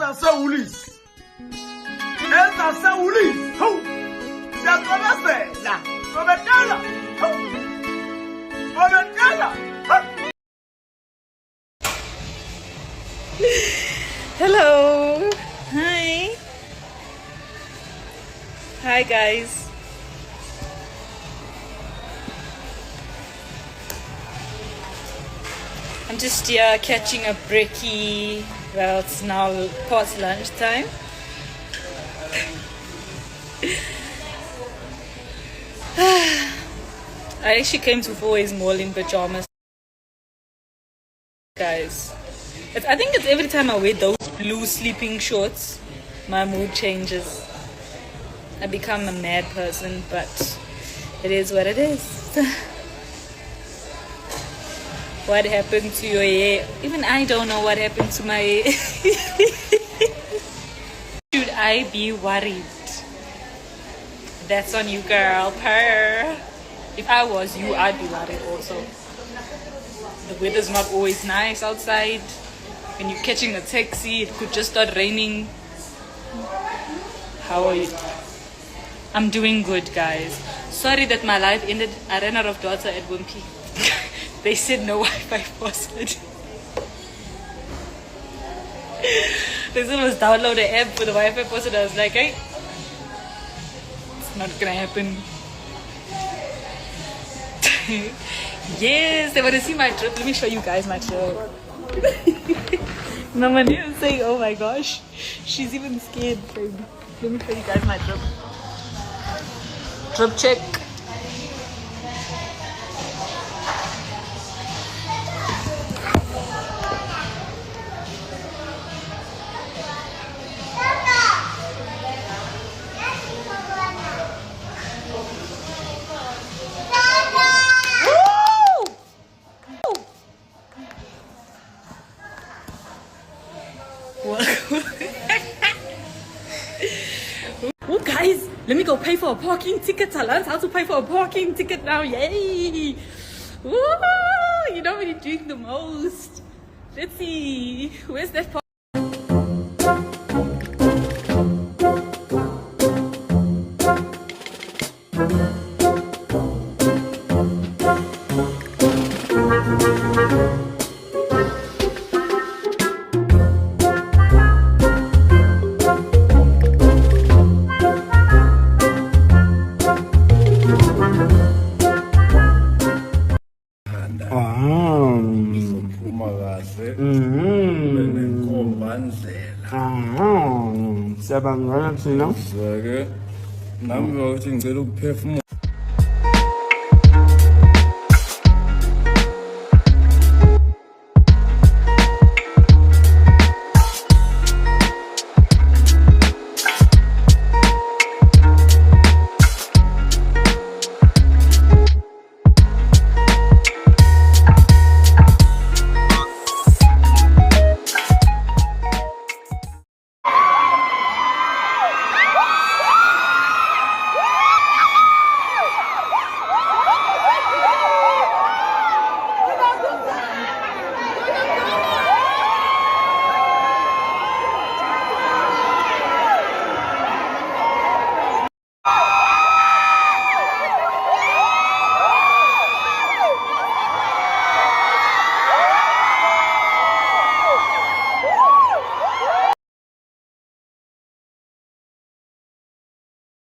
Ezasewulis. Ho. Siyaqobezela. Qobekela. Ho. Qobekela. Hello. Hi. Hi guys. I'm just here catching a brekkie. Well, it's now past lunchtime. I actually came to Fourways Mall in pajamas, guys. I think it's every time I wear those blue sleeping shorts, my mood changes. I become a mad person, but it is what it is. What happened to your hair? Even I don't know what happened to my hair. Should I be worried? That's on you, girl. Purr. If I was you, I'd be worried also. The weather's not always nice outside. When you're catching a taxi, it could just start raining. How are you? I'm doing good, guys. Sorry that my life ended. I ran out of data at Wimpy. They said no Wi-Fi password. They said was download the app for the Wi-Fi password. I was like, hey, it's not gonna happen. Yes, they want to see my trip. Let me show you guys my trip. Mama is saying, oh my gosh, she's even scared. Let me show you guys my trip. Trip check. Oh guys, let me go pay for a parking ticket. I learned how to pay for a parking ticket now. Yay! Woo! You know when you're doing the most. Let's see. Where's that parking? Siyabangela thina. Nami ngicela ukuphefumula.